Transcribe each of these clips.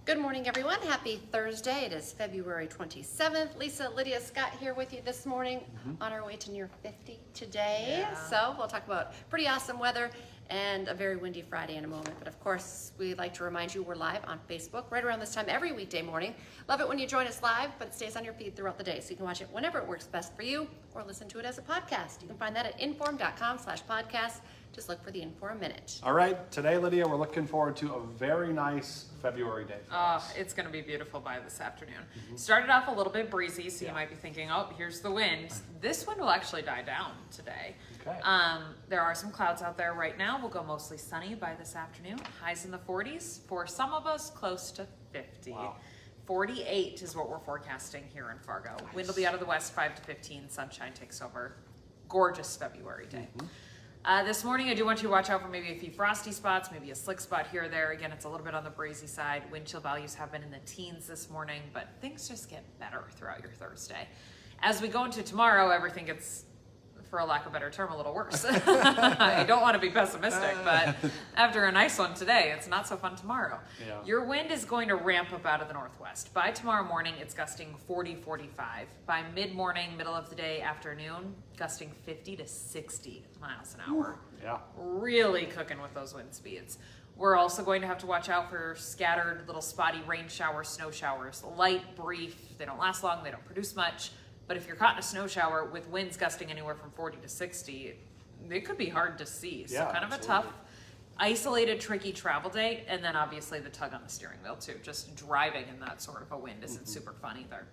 Good morning, everyone. Happy Thursday. It is February 27th. Lisa, Lydia, Scott here with you this morning on our way to near 50 today. Yeah. So we'll talk about pretty awesome weather and a very windy Friday in a moment. But of course, we'd like to remind you we're live on Facebook right around this time every weekday morning. Love it when you join us live, but it stays on your feed throughout the day. So you can watch it whenever it works best for you or listen to it as a podcast. You can find that at inform.com/podcast. Just look for the Inform Minute. All right, today, Lydia, we're looking forward to a very nice February day for us. It's going to be beautiful by this afternoon. Started off a little bit breezy, so you might be thinking, oh, here's the wind. This wind will actually die down today. Okay. There are some clouds out there right now. We'll go mostly sunny by this afternoon. Highs in the 40s. For some of us, close to 50. Wow. 48 is what we're forecasting here in Fargo. Nice. Wind will be out of the west, 5 to 15. Sunshine takes over. Gorgeous February day. This morning, I do want you to watch out for maybe a few frosty spots, maybe a slick spot here or there. Again, it's a little bit on the breezy side. Wind chill values have been in the teens this morning, but things just get better throughout your Thursday. As we go into tomorrow, everything gets, for a lack of a better term, a little worse. I don't want to be pessimistic, but after a nice one today, it's not so fun tomorrow. Yeah. Your wind is going to ramp up out of the northwest. By tomorrow morning, it's gusting 40, 45. By mid-morning, middle of the day, afternoon, gusting 50 to 60 miles an hour. Yeah. Really cooking with those wind speeds. We're also going to have to watch out for scattered little spotty rain showers, snow showers. Light, brief, they don't last long, they don't produce much. But if you're caught in a snow shower with winds gusting anywhere from 40 to 60, it could be hard to see. So Yeah, kind of a absolutely. tough, isolated, tricky travel day. And then obviously the tug on the steering wheel too. Just driving in that sort of a wind isn't super fun either.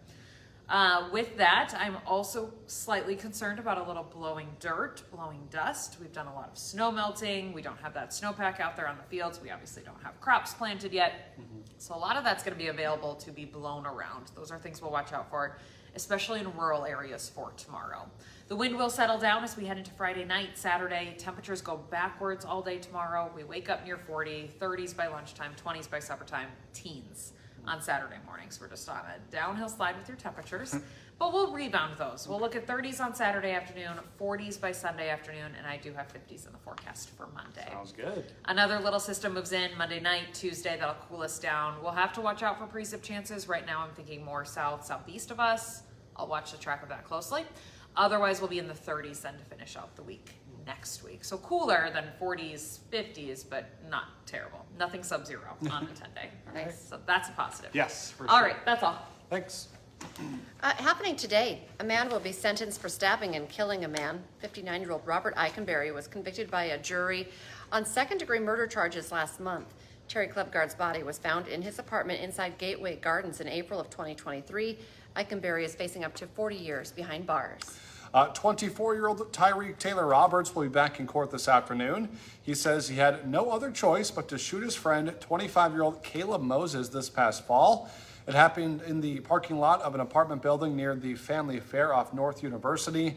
With that, I'm also slightly concerned about a little blowing dirt, blowing dust. We've done a lot of snow melting. We don't have that snowpack out there on the fields. We obviously don't have crops planted yet. So a lot of that's going to be available to be blown around. Those are things we'll watch out for, especially in rural areas for tomorrow. The wind will settle down as we head into Friday night, Saturday. Temperatures go backwards all day tomorrow. We wake up near 40, 30s by lunchtime, 20s by supper time, teens on Saturday mornings. We're just on a downhill slide with your temperatures, but we'll rebound those. We'll look at 30s on Saturday afternoon, 40s by Sunday afternoon, and I do have 50s in the forecast for Monday. Sounds good. Another little system moves in Monday night, Tuesday, that'll cool us down. We'll have to watch out for precip chances. Right now I'm thinking more south, southeast of us. I'll watch the track of that closely. Otherwise, we'll be in the 30s then to finish out the week next week. So cooler than 40s, 50s, but not terrible. Nothing sub-zero on a 10-day. Nice. So that's a positive. Yes, for All sure. right, that's all. Thanks. Happening today, a man will be sentenced for stabbing and killing a man. 59-year-old Robert Eikenberry was convicted by a jury on second-degree murder charges last month. Terry Klebgard's body was found in his apartment inside Gateway Gardens in April of 2023. Eikenberry is facing up to 40 years behind bars. 24-year-old Tyreek Taylor Roberts will be back in court this afternoon. He says he had no other choice but to shoot his friend, 25-year-old Caleb Moses, this past fall. It happened in the parking lot of an apartment building near the Family Fair off North University.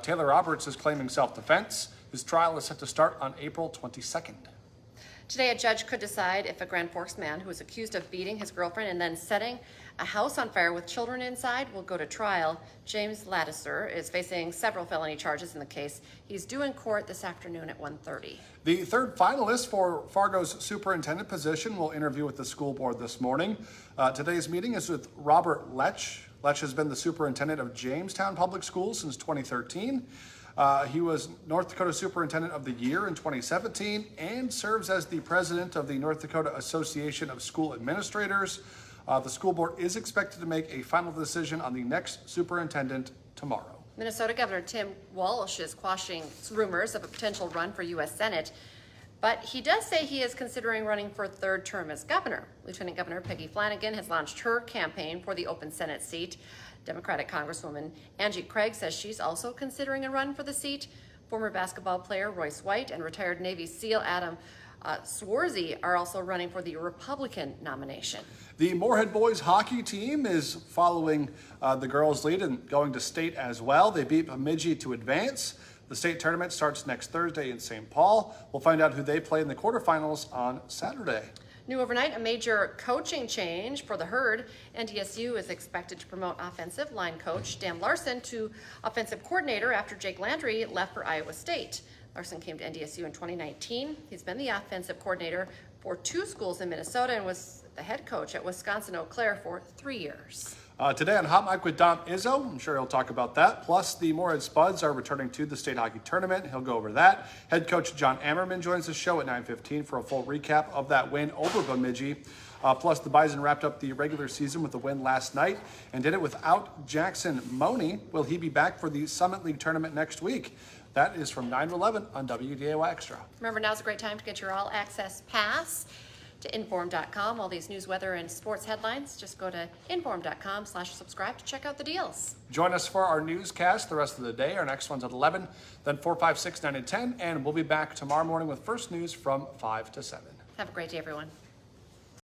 Taylor Roberts is claiming self-defense. His trial is set to start on April 22nd. Today, a judge could decide if a Grand Forks man who was accused of beating his girlfriend and then setting a house on fire with children inside will go to trial. James Lattiser is facing several felony charges in the case. He's due in court this afternoon at 1:30. The third finalist for Fargo's superintendent position will interview with the school board this morning. Today's meeting is with Robert Lech. Lech has been the superintendent of Jamestown Public Schools since 2013. He was North Dakota Superintendent of the Year in 2017 and serves as the president of the North Dakota Association of School Administrators. The school board is expected to make a final decision on the next superintendent tomorrow. Minnesota Governor Tim Walsh is quashing rumors of a potential run for U.S. Senate, but he does say he is considering running for a third term as governor. Lieutenant Governor Peggy Flanagan has launched her campaign for the open Senate seat. Democratic Congresswoman Angie Craig says she's also considering a run for the seat. Former basketball player Royce White and retired Navy SEAL Adam Swarzy are also running for the Republican nomination. The Moorhead boys hockey team is following the girls' lead and going to state as well. They beat Bemidji to advance. The state tournament starts next Thursday in St. Paul. We'll find out who they play in the quarterfinals on Saturday. New overnight, a major coaching change for the Herd. NDSU is expected to promote offensive line coach Dan Larson to offensive coordinator after Jake Landry left for Iowa State. Larson came to NDSU in 2019. He's been the offensive coordinator for 2 schools in Minnesota and was the head coach at Wisconsin Eau Claire for 3 years. Today on Hot Mic with Dom Izzo, I'm sure he'll talk about that. Plus, the Moorhead Spuds are returning to the state hockey tournament. He'll go over that. Head coach John Ammerman joins the show at 9:15 for a full recap of that win over Bemidji. Plus, the Bison wrapped up the regular season with a win last night and did it without Jackson Money. Will he be back for the Summit League tournament next week? That is from 9 to 11 on WDAY Extra. Remember, now's a great time to get your all-access pass to inform.com. All these news, weather, and sports headlines, just go to inform.com/subscribe to check out the deals. Join us for our newscast the rest of the day. Our next one's at 11, then 4, 5, 6, 9, and 10. And we'll be back tomorrow morning with First News from 5 to 7. Have a great day, everyone.